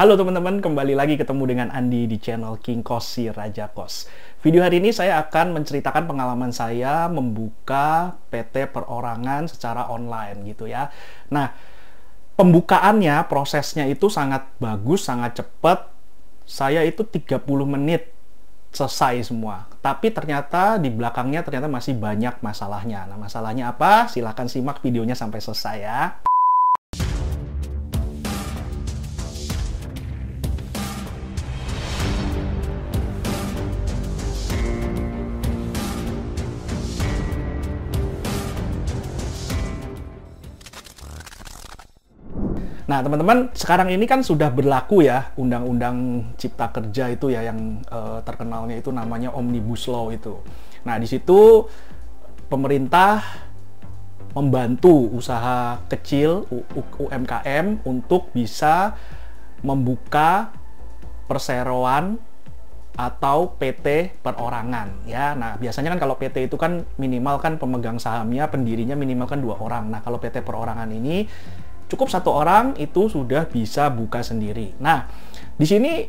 Halo teman-teman, kembali lagi ketemu dengan Andi di channel King Kos si Raja Kos. Video hari ini saya akan menceritakan pengalaman saya membuka PT perorangan secara online gitu ya. Nah, pembukaannya, prosesnya itu sangat bagus, sangat cepat. Saya itu 30 menit selesai semua. Tapi ternyata di belakangnya ternyata masih banyak masalahnya. Nah, masalahnya apa? Silahkan simak videonya sampai selesai ya. Nah, teman-teman, sekarang ini kan sudah berlaku ya Undang-Undang Cipta Kerja itu ya yang terkenalnya itu namanya Omnibus Law itu. Nah, di situ pemerintah membantu usaha kecil UMKM untuk bisa membuka perseroan atau PT perorangan ya. Nah, biasanya kan kalau PT itu kan minimal kan pemegang sahamnya, pendirinya minimal kan 2 orang. Nah, kalau PT perorangan ini cukup 1 orang itu sudah bisa buka sendiri. Nah, di sini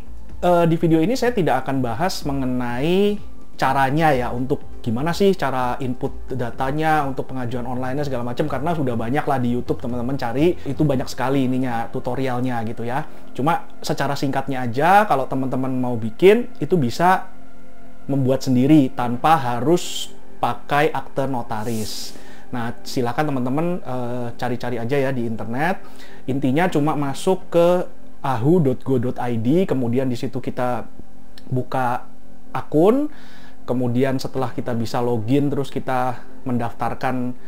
di video ini saya tidak akan bahas mengenai caranya ya, untuk gimana sih cara input datanya untuk pengajuan online segala macam, karena sudah banyak lah di YouTube teman-teman cari, itu banyak sekali ininya tutorialnya gitu ya. Cuma secara singkatnya aja, kalau teman-teman mau bikin itu bisa membuat sendiri tanpa harus pakai akte notaris. Nah, silakan teman-teman cari-cari aja ya di internet. Intinya cuma masuk ke ahu.go.id, kemudian di situ kita buka akun, kemudian setelah kita bisa login, terus kita mendaftarkan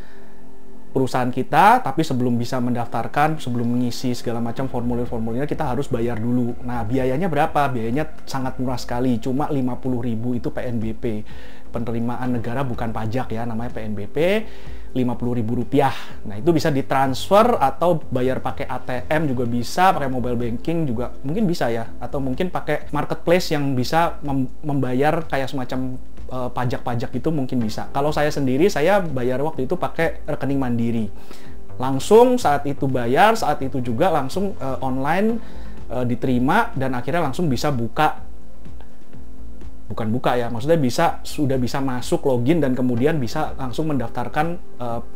perusahaan kita, tapi sebelum bisa mendaftarkan, sebelum mengisi segala macam formulir-formulirnya, kita harus bayar dulu. Nah, biayanya berapa? Biayanya sangat murah sekali, cuma 50.000 itu PNBP. Penerimaan negara bukan pajak ya, namanya PNBP, Rp50.000. Nah, itu bisa ditransfer atau bayar pakai ATM juga bisa, pakai mobile banking juga mungkin bisa ya, atau mungkin pakai marketplace yang bisa membayar kayak semacam pajak-pajak itu mungkin bisa. Kalau saya sendiri, saya bayar waktu itu pakai rekening Mandiri. Langsung saat itu bayar, saat itu juga langsung online diterima, dan akhirnya langsung bisa bukan buka ya, maksudnya sudah bisa masuk, login, dan kemudian bisa langsung mendaftarkan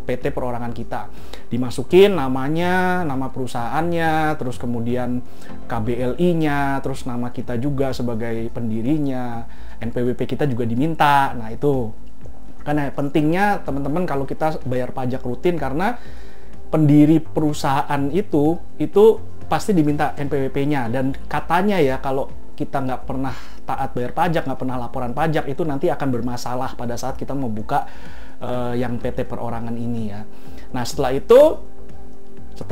PT perorangan kita. Dimasukin namanya, nama perusahaannya, terus kemudian KBLI-nya, terus nama kita juga sebagai pendirinya, NPWP kita juga diminta. Nah, itu karena pentingnya teman-teman kalau kita bayar pajak rutin, karena pendiri perusahaan itu pasti diminta NPWP-nya, dan katanya ya kalau kita nggak pernah taat bayar pajak, nggak pernah laporan pajak, itu nanti akan bermasalah pada saat kita mau buka yang PT perorangan ini ya. Nah, setelah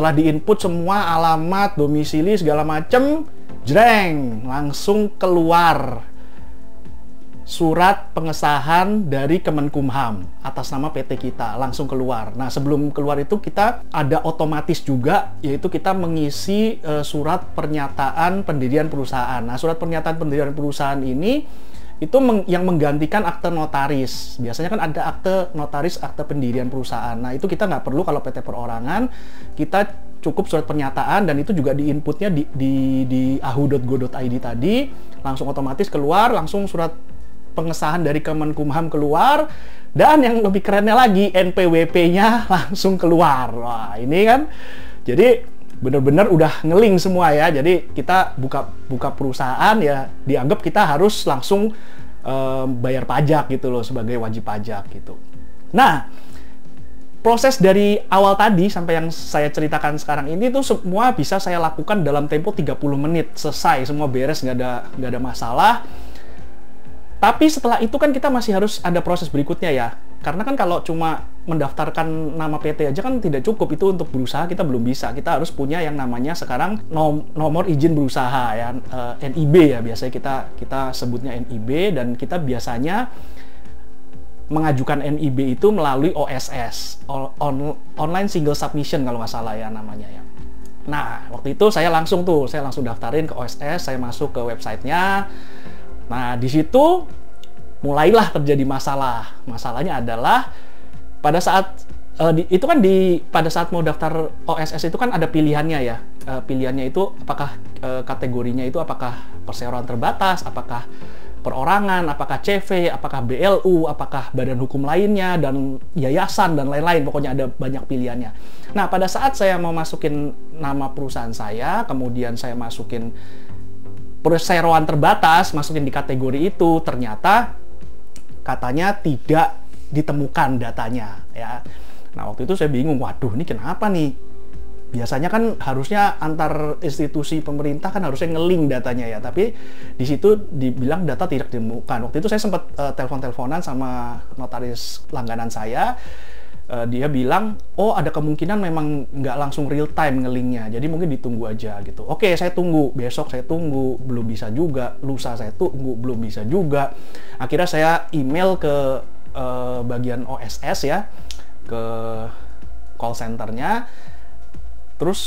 diinput semua alamat, domisili segala macem, jreng, langsung keluar surat pengesahan dari Kemenkumham atas nama PT kita, langsung keluar. Nah, sebelum keluar itu kita ada otomatis juga, yaitu kita mengisi surat pernyataan pendirian perusahaan. Nah, surat pernyataan pendirian perusahaan ini itu yang menggantikan akte notaris. Biasanya kan ada akte notaris, akte pendirian perusahaan. Nah, itu kita nggak perlu kalau PT perorangan, kita cukup surat pernyataan, dan itu juga di-inputnya di ahu.go.id tadi, langsung otomatis keluar, langsung surat pengesahan dari Kemenkumham keluar, dan yang lebih kerennya lagi NPWP-nya langsung keluar. Wah, ini kan jadi benar-benar udah ngeling semua ya. Jadi kita buka perusahaan ya, dianggap kita harus langsung bayar pajak gitu loh, sebagai wajib pajak gitu. Nah, proses dari awal tadi sampai yang saya ceritakan sekarang ini tuh semua bisa saya lakukan dalam tempo 30 menit, selesai semua, beres, nggak ada masalah. Tapi setelah itu kan kita masih harus ada proses berikutnya ya. Karena kan kalau cuma mendaftarkan nama PT aja kan tidak cukup, itu untuk berusaha kita belum bisa. Kita harus punya yang namanya sekarang nomor izin berusaha ya, NIB ya, biasanya kita sebutnya NIB, dan kita biasanya mengajukan NIB itu melalui OSS, Online Single Submission kalau nggak salah ya namanya ya. Nah, waktu itu saya langsung daftarin ke OSS, saya masuk ke websitenya. Nah, di situ mulailah terjadi masalah. Masalahnya adalah pada saat Itu kan pada saat mau daftar OSS itu kan ada pilihannya ya. Pilihannya itu apakah kategorinya itu apakah perseroan terbatas, apakah perorangan, apakah CV, apakah BLU, apakah badan hukum lainnya, dan yayasan, dan lain-lain. Pokoknya ada banyak pilihannya. Nah, pada saat saya mau masukin nama perusahaan saya, kemudian saya masukin perseroan terbatas, masukin di kategori itu, ternyata katanya tidak ditemukan datanya, ya. Nah, waktu itu saya bingung, waduh, ini kenapa nih? Biasanya kan harusnya antar institusi pemerintah kan harusnya nge-link datanya ya, tapi di situ dibilang data tidak ditemukan. Waktu itu saya sempat telepon-teleponan sama notaris langganan saya. Dia bilang, oh ada kemungkinan memang nggak langsung real time nge-linknya, jadi mungkin ditunggu aja gitu. Oke, saya tunggu, besok saya tunggu, belum bisa juga, lusa saya tunggu, belum bisa juga. Akhirnya saya email ke bagian OSS ya, ke call centernya. Terus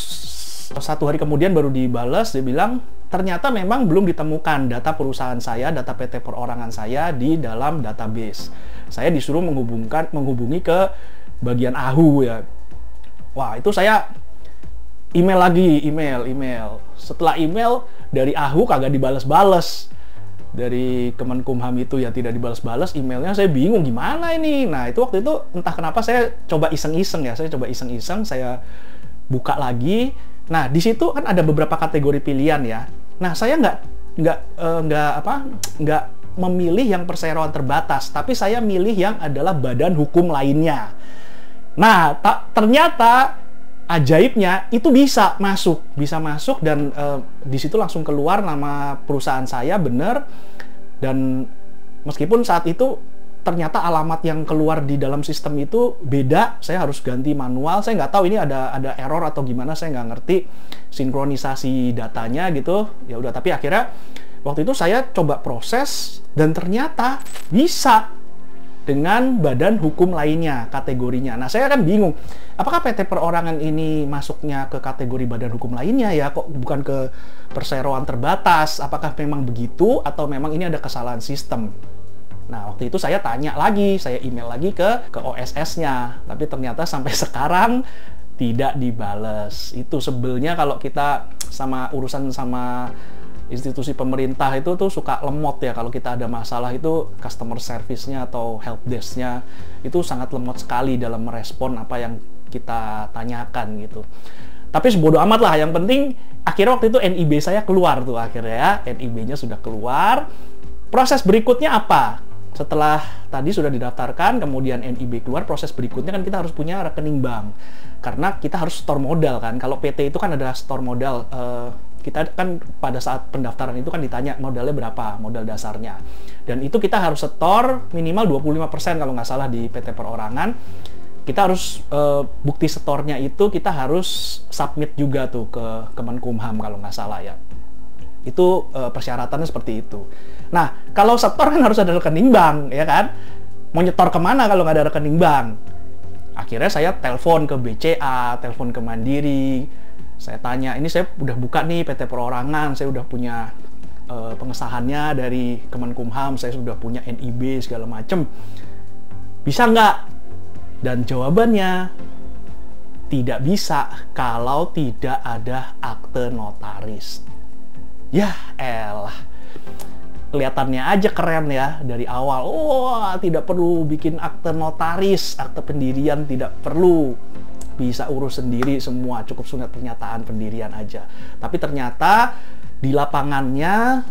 1 hari kemudian baru dibales, dia bilang ternyata memang belum ditemukan data perusahaan saya, data PT perorangan saya di dalam database. Saya disuruh menghubungi ke bagian AHU ya. Wah, itu saya email lagi, email. Setelah email dari AHU kagak dibales-bales. Dari Kemenkumham itu ya tidak dibalas-balas emailnya. Saya bingung gimana ini. Nah, itu waktu itu entah kenapa saya coba iseng-iseng ya. Saya buka lagi. Nah, di situ kan ada beberapa kategori pilihan ya. Nah, saya nggak memilih yang perseroan terbatas, tapi saya milih yang adalah badan hukum lainnya. Nah, ternyata ajaibnya itu bisa masuk dan di situ langsung keluar nama perusahaan saya bener. Dan meskipun saat itu ternyata alamat yang keluar di dalam sistem itu beda, saya harus ganti manual. Saya nggak tahu ini ada error atau gimana, saya nggak ngerti sinkronisasi datanya gitu. Ya udah, tapi akhirnya waktu itu saya coba proses dan ternyata bisa dengan badan hukum lainnya kategorinya. Nah, saya kan bingung, apakah PT Perorangan ini masuknya ke kategori badan hukum lainnya ya, kok bukan ke perseroan terbatas? Apakah memang begitu atau memang ini ada kesalahan sistem? Nah, waktu itu saya tanya lagi, saya email lagi ke OSS-nya, tapi ternyata sampai sekarang tidak dibales. Itu sebelnya kalau kita urusan sama institusi pemerintah itu tuh suka lemot ya. Kalau kita ada masalah itu customer service-nya atau help desk-nya itu sangat lemot sekali dalam merespon apa yang kita tanyakan gitu. Tapi sebodo amat lah, yang penting akhirnya waktu itu NIB saya keluar tuh akhirnya ya. NIB-nya sudah keluar. Proses berikutnya apa? Setelah tadi sudah didaftarkan, kemudian NIB keluar, proses berikutnya kan kita harus punya rekening bank. Karena kita harus store modal kan. Kalau PT itu kan ada store modal. Kita kan pada saat pendaftaran itu kan ditanya modalnya berapa, modal dasarnya. Dan itu kita harus setor minimal 25% kalau nggak salah di PT Perorangan. Kita harus, bukti setornya itu kita harus submit juga tuh ke Kemenkumham kalau nggak salah ya. Itu persyaratannya seperti itu. Nah, kalau setor kan harus ada rekening bank, ya kan? Mau nyetor kemana kalau nggak ada rekening bank? Akhirnya saya telepon ke BCA, telepon ke Mandiri. Saya tanya, ini saya udah buka nih PT Perorangan, saya udah punya pengesahannya dari Kemenkumham, saya sudah punya NIB segala macem. Bisa nggak? Dan jawabannya, tidak bisa kalau tidak ada akte notaris. Ya elah, kelihatannya aja keren ya dari awal. Wah, tidak perlu bikin akte notaris, akte pendirian tidak perlu. Bisa urus sendiri semua, cukup surat pernyataan pendirian aja. Tapi ternyata di lapangannya,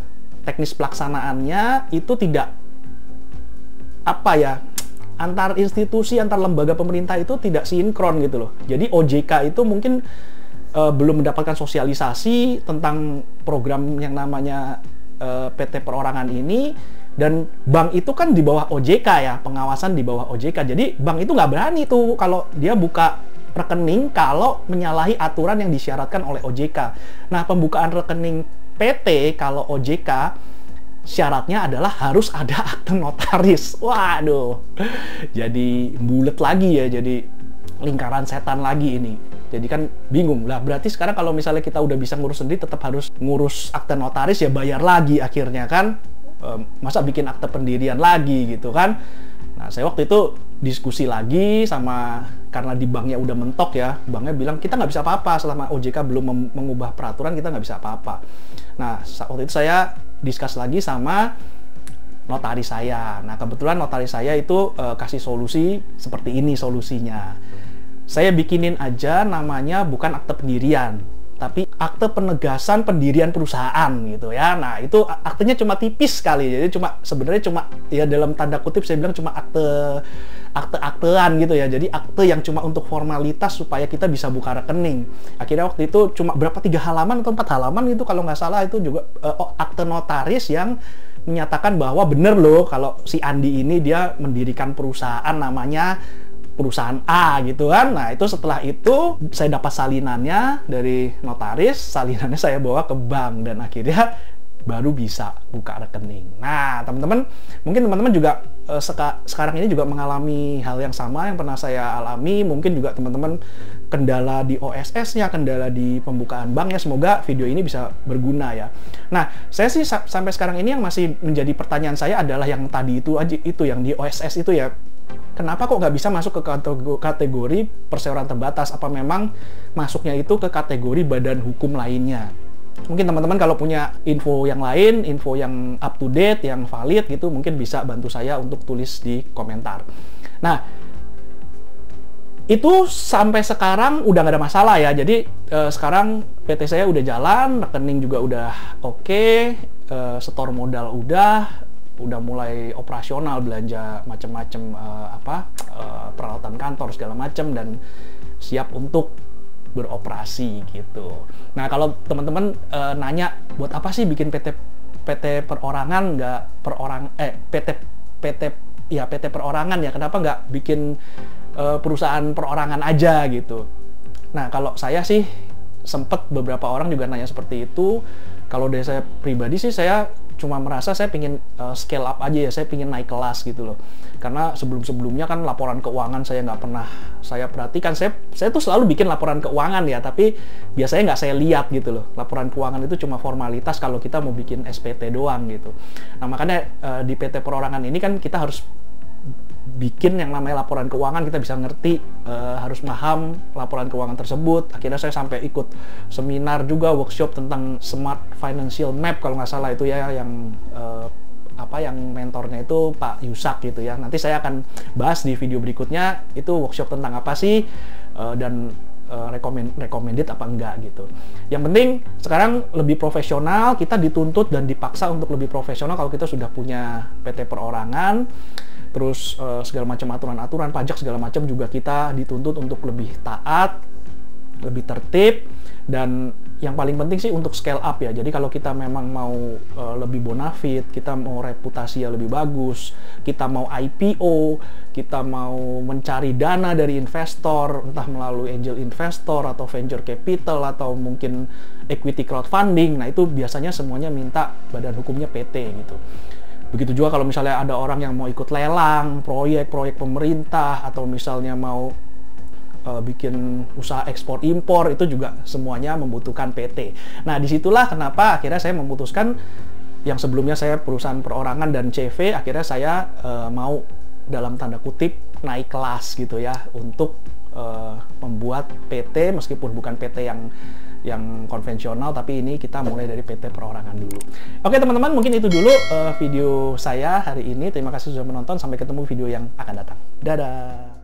teknis pelaksanaannya itu tidak antar institusi, antar lembaga pemerintah itu tidak sinkron gitu loh. Jadi OJK itu mungkin belum mendapatkan sosialisasi tentang program yang namanya PT Perorangan ini, dan bank itu kan di bawah OJK ya, pengawasan di bawah OJK. Jadi bank itu nggak berani tuh kalau dia buka rekening kalau menyalahi aturan yang disyaratkan oleh OJK. Nah, pembukaan rekening PT kalau OJK syaratnya adalah harus ada akte notaris. Waduh, jadi bulet lagi ya, jadi lingkaran setan lagi ini. Jadi kan bingung lah, berarti sekarang kalau misalnya kita udah bisa ngurus sendiri, tetap harus ngurus akte notaris, ya bayar lagi akhirnya kan. Masa bikin akte pendirian lagi gitu kan. Nah, saya waktu itu diskusi lagi sama, karena di banknya udah mentok ya, banknya bilang kita nggak bisa apa-apa selama OJK belum mengubah peraturan, kita nggak bisa apa-apa. Nah, waktu itu saya diskus lagi sama notaris saya. Nah, kebetulan notaris saya itu kasih solusi seperti ini solusinya. Saya bikinin aja namanya bukan akte pendirian, tapi akte penegasan pendirian perusahaan gitu ya. Nah, itu aktenya cuma tipis sekali. Jadi sebenarnya cuma ya dalam tanda kutip saya bilang cuma akte-aktean gitu ya. Jadi akte yang cuma untuk formalitas supaya kita bisa buka rekening. Akhirnya waktu itu cuma berapa 3 halaman atau 4 halaman gitu kalau nggak salah, itu juga akte notaris yang menyatakan bahwa bener loh kalau si Andi ini dia mendirikan perusahaan namanya perusahaan A gitu kan. Nah, itu setelah itu saya dapat salinannya dari notaris, salinannya saya bawa ke bank dan akhirnya baru bisa buka rekening. Nah, teman-teman, mungkin teman-teman juga sekarang ini juga mengalami hal yang sama yang pernah saya alami. Mungkin juga teman-teman kendala di OSS-nya, kendala di pembukaan banknya. Semoga video ini bisa berguna ya. Nah, saya sih sampai sekarang ini yang masih menjadi pertanyaan saya adalah yang tadi itu aja, itu yang di OSS itu ya. Kenapa kok nggak bisa masuk ke kategori perseroan terbatas? Apa memang masuknya itu ke kategori badan hukum lainnya? Mungkin teman-teman kalau punya info yang lain, info yang up to date, yang valid gitu, mungkin bisa bantu saya untuk tulis di komentar. Nah, itu sampai sekarang udah nggak ada masalah ya. Jadi sekarang PT saya udah jalan, rekening juga udah oke, setor modal udah mulai operasional, belanja macam-macam peralatan kantor segala macam dan siap untuk beroperasi gitu. Nah, kalau teman-teman nanya buat apa sih bikin PT perorangan PT perorangan ya, kenapa nggak bikin perusahaan perorangan aja gitu. Nah, kalau saya sih sempet beberapa orang juga nanya seperti itu. Kalau dari saya pribadi sih saya cuma merasa saya pingin scale up aja ya, saya pingin naik kelas gitu loh. Karena sebelum-sebelumnya kan laporan keuangan saya nggak pernah saya perhatikan. Saya tuh selalu bikin laporan keuangan ya, tapi biasanya nggak saya lihat gitu loh. Laporan keuangan itu cuma formalitas kalau kita mau bikin SPT doang gitu. Nah, makanya di PT Perorangan ini kan kita harus bikin yang namanya laporan keuangan, kita bisa ngerti, harus paham laporan keuangan tersebut. Akhirnya saya sampai ikut seminar juga, workshop tentang Smart Financial Map kalau nggak salah itu ya, yang yang mentornya itu Pak Yusak gitu ya. Nanti saya akan bahas di video berikutnya itu workshop tentang apa sih dan recommended apa enggak gitu. Yang penting sekarang lebih profesional, kita dituntut dan dipaksa untuk lebih profesional kalau kita sudah punya PT Perorangan. Terus segala macam aturan-aturan pajak segala macam juga kita dituntut untuk lebih taat, lebih tertib, dan yang paling penting sih untuk scale up ya. Jadi kalau kita memang mau lebih bonafit, kita mau reputasi yang lebih bagus, kita mau IPO, kita mau mencari dana dari investor, entah melalui angel investor atau venture capital atau mungkin equity crowdfunding, nah itu biasanya semuanya minta badan hukumnya PT gitu. Begitu juga kalau misalnya ada orang yang mau ikut lelang, proyek pemerintah, atau misalnya mau bikin usaha ekspor impor, itu juga semuanya membutuhkan PT. Nah, disitulah kenapa akhirnya saya memutuskan yang sebelumnya saya perusahaan perorangan dan CV, akhirnya saya mau dalam tanda kutip naik kelas gitu ya, untuk membuat PT meskipun bukan PT yang konvensional, tapi ini kita mulai dari PT Perorangan dulu. Oke teman-teman, mungkin itu dulu video saya hari ini. Terima kasih sudah menonton, sampai ketemu video yang akan datang. Dadah!